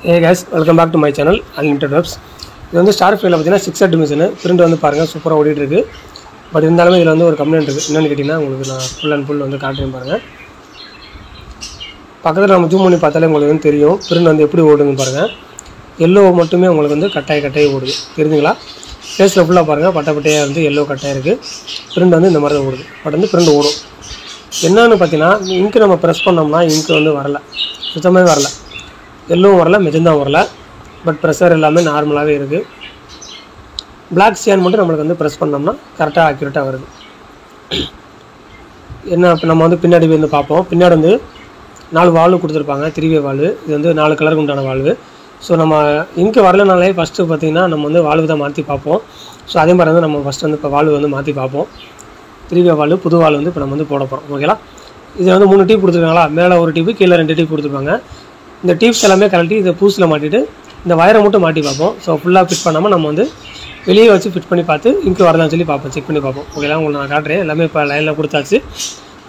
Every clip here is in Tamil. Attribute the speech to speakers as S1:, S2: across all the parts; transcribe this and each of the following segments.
S1: Hey guys, welcome back to my channel Unlimited Webs. இது வந்து ஸ்டார் ஃபைல பார்த்தீங்கன்னா 6 ஹெட் மிஷின் பிரிண்ட் வந்து பாருங்கள் சூப்பராக ஓடிட்டு இருக்கு. பட் இருந்தாலுமே இதில் வந்து ஒரு கம்ப்ளைண்ட் இருக்குது. என்னென்னு கேட்டிங்கன்னா உங்களுக்கு நான் ஃபுல் அண்ட் ஃபுல் வந்து காட்டுறேன் பாருங்கள். பக்கத்தில் நம்ம ஜூம் பண்ணி பார்த்தாலே உங்களுக்கு வந்து தெரியும் பிரிண்ட் வந்து எப்படி ஓடுதுன்னு பாருங்கள். எல்லோ மட்டுமே உங்களுக்கு வந்து கட்டாய் ஓடுது தெரிஞ்சுங்களா? ஃபேஸில் ஃபுல்லாக பாருங்கள் பட்டையாக வந்து எல்லோ கட்டாக இருக்குது. பிரிண்ட் வந்து இந்த மாதிரி தான் ஓடுது. பட் வந்து பிரிண்ட் ஓடும். என்னன்னு பார்த்தீங்கன்னா இங்கு நம்ம ப்ரெஸ் பண்ணோம்னா இங்கு வந்து வரல, சுத்தமாகவே வரல. எல்லோவும் வரல, மெஜந்தாவும் வரல. பட் ப்ரெஷர் எல்லாமே நார்மலாகவே இருக்குது. பிளாக் சியான் மட்டும் நம்மளுக்கு வந்து ப்ரெஸ் பண்ணோம்னா கரெக்டாக ஆக்யூரேட்டாக வருது. என்ன இப்போ நம்ம வந்து பின்னாடி வந்து பார்ப்போம். பின்னாடி வந்து 4 வால்வு கொடுத்துருப்பாங்க, 3-வே வால்வு. இது வந்து 4 கலருக்கு உண்டான வால்வு. ஸோ நம்ம இங்கு வரலனாலே ஃபஸ்ட்டு பார்த்திங்கன்னா நம்ம வந்து வால்வு தான் மாற்றி பார்ப்போம். ஸோ அதே மாதிரி வந்து நம்ம ஃபஸ்ட்டு வந்து இப்போ வால்வு வந்து மாற்றி பார்ப்போம். 3-வே வால்வு, புது வால்வு வந்து இப்போ நம்ம வந்து போட போகிறோம். ஓகேங்களா? இதில் வந்து 3 டியூப் கொடுத்துருக்காங்களா? மேலே ஒரு டியூப்பு, கீழே 2 டியூப் கொடுத்துருப்பாங்க. இந்த டியூப்ஸ் எல்லாமே கழட்டி இதை பூஸில் மாட்டிட்டு இந்த வயரை மட்டும் மாட்டி பார்ப்போம். ஸோ ஃபுல்லாக ஃபிட் பண்ணாமல் நம்ம வந்து வெளியே வச்சு ஃபிட் பண்ணி பார்த்து இங்கு வரதான்னு சொல்லி பார்ப்போம், செக் பண்ணி பார்ப்போம். ஓகேங்களா? உங்களுக்கு நான் காட்டுறேன். எல்லாமே இப்போ லைனில் கொடுத்தாச்சு,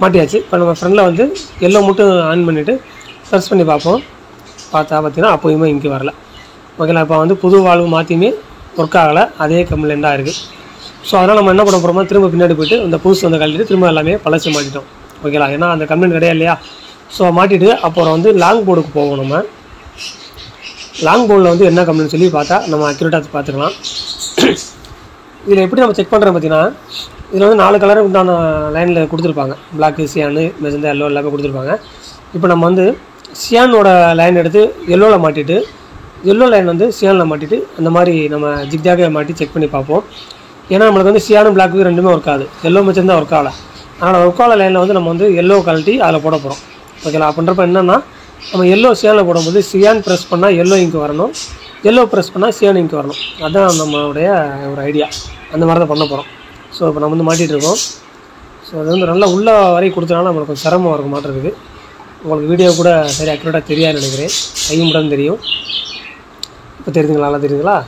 S1: மாட்டியாச்சு. இப்போ நம்ம ஃப்ரெண்டில் வந்து எல்லோ மட்டும் ஆன் பண்ணிவிட்டு ப்ரெஸ் பண்ணி பார்ப்போம். பார்த்தீங்கன்னா அப்போயுமே இங்கு வரல. ஓகேங்களா? இப்போ வந்து புது வால்வு மாற்றியுமே ஒர்க் ஆகலை, அதே கம்ப்ளைண்ட்டாக இருக்குது. ஸோ அதனால் நம்ம என்ன பண்ண போகிறோமோ திரும்ப பின்னாடி போய்ட்டு இந்த பூஸ் வந்து கழட்டிட்டு திரும்ப எல்லாமே பழச்சி மாட்டிட்டோம். ஓகேங்களா? ஏன்னா அந்த கம்ப்ளைண்ட் கிடையாது இல்லையா? ஸோ மாட்டிட்டு அப்புறம் வந்து லாங் போர்டுக்கு போவோம். நம்ம லாங் போர்டில் வந்து என்ன கம்ப்ளைண்ட் சொல்லி பார்த்தா நம்ம அக்யூரேட்டாக பார்த்துக்கலாம். இதில் எப்படி நம்ம செக் பண்ணுறோம் பார்த்தீங்கன்னா இதில் வந்து 4 கலருக்கு உண்டான லைனில் கொடுத்துருப்பாங்க. பிளாக்கு, சியானு, மெஜந்தா, எல்லோ எல்லாமே கொடுத்துருப்பாங்க. இப்போ நம்ம வந்து சியானோட லைன் எடுத்து எல்லோவில் மாட்டிட்டு எல்லோ லைன் வந்து சியானில் மாட்டிட்டு அந்த மாதிரி நம்ம ஜிக்ஜாக மாட்டி செக் பண்ணி பார்ப்போம். ஏன்னா நம்மளுக்கு வந்து சியானும் பிளாக்கு ரெண்டுமே ஒர்க் ஆகுது, எல்லோ மெஜந்தா ஒர்க் ஆகலை. அதனால் ஒர்க் ஆகலை லைனில் வந்து நம்ம வந்து எல்லோ கழட்டி அதில் போட போகிறோம். ஓகேங்களா? அப்படின்றப்ப என்னென்னா நம்ம எல்லோ சியானில் போடும்போது சியான் ப்ரெஸ் பண்ணால் எல்லோ இங்கு வரணும், எல்லோ ப்ரெஸ் பண்ணால் சியான் இங்கு வரணும். அதுதான் நம்மளுடைய ஒரு ஐடியா. அந்த மாதிரி தான் பண்ண போகிறோம். ஸோ இப்போ நம்ம வந்து மாட்டிகிட்டு இருக்கோம். ஸோ அது வந்து நல்லா உள்ள வரை கொடுத்தனால நம்மளுக்கு கொஞ்சம் சிரமம் இருக்க மாட்டிருக்குது. உங்களுக்கு வீடியோ கூட சரி அக்யூரேட்டாக தெரியாதுன்னு நினைக்கிறேன், கையும் கூட தெரியும். இப்போ தெரியுதுங்களா? நல்லா தெரியுதுங்களா?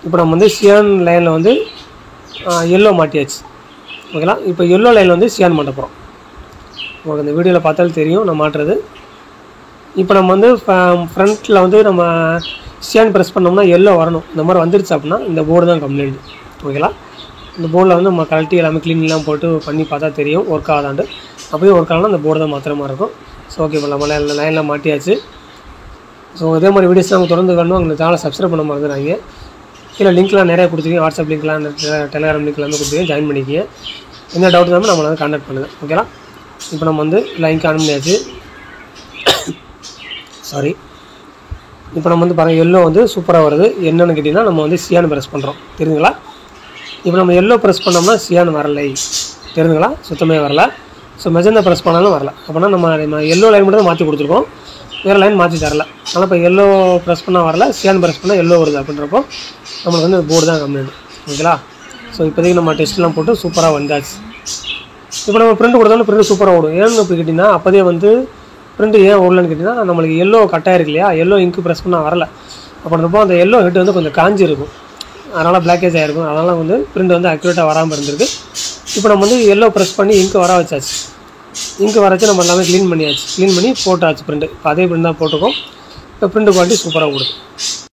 S1: இப்போ நம்ம வந்து சியான் லைனில் வந்து எல்லோ மாட்டியாச்சு. ஓகேங்களா? இப்போ எல்லோ லைனில் வந்து சியான் மாட்ட போகிறோம். உங்களுக்கு இந்த வீடியோவில் பார்த்தாலும் தெரியும் நான் மாட்டுறது. இப்போ நம்ம வந்து ஃப்ரண்ட்டில் வந்து நம்ம சியான் ப்ரெஸ் பண்ணோம்னா எல்லோ வரணும். இந்த மாதிரி வந்துடுச்சு அப்படின்னா இந்த போர்டு தான் கம்ப்ளைண்ட். ஓகேங்களா? இந்த போர்டில் வந்து நம்ம கழட்டி எல்லாமே க்ளீன்லாம் போட்டு பண்ணி பார்த்தா தெரியும் ஒர்க் ஆகாதாண்டு. அப்படியே ஒர்க் ஆகலாம் இந்த போர்டு தான் மாத்திர மாதிரி இருக்கும். ஸோ ஓகே, இப்போ நம்ம லைனில் மாட்டியாச்சு. ஸோ இதே மாதிரி வீடியோஸ் நம்ம தொடர்ந்து வேணும். அந்த சேனலை சப்ஸ்கிரைப் பண்ண மறந்துடாங்க. கீழே லிங்க்லாம் நிறையா கொடுத்துருக்கீங்க, வாட்ஸ்அப் லிங்க்லாம், டெலிகிராம் லிங்க் எல்லாமே கொடுத்துருக்கீங்க, ஜாயின் பண்ணிக்கிங்க. என்ன டவுட் இருந்தாலும் நம்மளை வந்து கான்டாக்ட் பண்ணுங்கள். ஓகேங்களா? இப்போ நம்ம வந்து லைன் ஆன் பண்ணியாச்சு. சாரி, இப்போ நம்ம வந்து பாருங்கள் எல்லோ வந்து சூப்பராக வருது. என்னென்னு கேட்டிங்கன்னா நம்ம வந்து சியான் ப்ரெஸ் பண்ணுறோம், தெரியுதுங்களா? இப்போ நம்ம எல்லோ ப்ரெஸ் பண்ணோம்னா சியான் வரலை, தெரியுதுங்களா? சுத்தமே வரல. ஸோ மெஜந்தா ப்ரெஸ் பண்ணாலும் வரல. அப்படின்னா நம்ம எல்லோ லைன் மட்டும் தான் மாற்றி கொடுத்துருக்கோம், வேறு லைன் மாற்றி தரல. ஆனால் இப்போ எல்லோ ப்ரெஸ் பண்ணால் வரல, சியான் ப்ரெஸ் பண்ணால் எல்லோ வருது. அப்படின்றப்போ நம்மளுக்கு வந்து போர்டு தான் கம்ப்ளைண்ட். ஓகேங்களா? ஸோ இப்போதைக்கு நம்ம டெஸ்ட்லாம் போட்டு சூப்பராக வந்தாச்சு. இப்போ நம்ம பிரிண்ட் கொடுத்தாலும் பிரிண்ட் சூப்பராக ஓடும். ஏன்னு இப்போ கேட்டிங்கன்னா அப்போதே வந்து பிரிண்ட் ஏன் ஓடலன்னு கேட்டிங்கன்னா நம்மளுக்கு எல்லோ கட்டாக இருக்கு இல்லையா? எல்லோ இங்கு ப்ரெஸ் பண்ணால் வரல. அப்படின்றப்போ அந்த எல்லோ ஹெட் வந்து கொஞ்சம் காஞ்சி இருக்கும், அதனால் பிளாக்கேஜ் ஆகிருக்கும். அதனால் வந்து பிரிண்ட் வந்து அக்யூரேட்டாக வராமல் இருந்திருக்கு. இப்போ நம்ம வந்து எல்லோ ப்ரெஸ் பண்ணி இங்கு வர வச்சாச்சு. இங்கு வர வச்சு நம்ம எல்லாமே க்ளீன் பண்ணியாச்சு, க்ளீன் பண்ணி போட்டாச்சு பிரிண்ட். இப்போ அதே பிரிண்ட் தான் போட்டுக்கோம். இப்போ பிரிண்ட் குவாலிட்டி சூப்பராக கொடுக்கும்.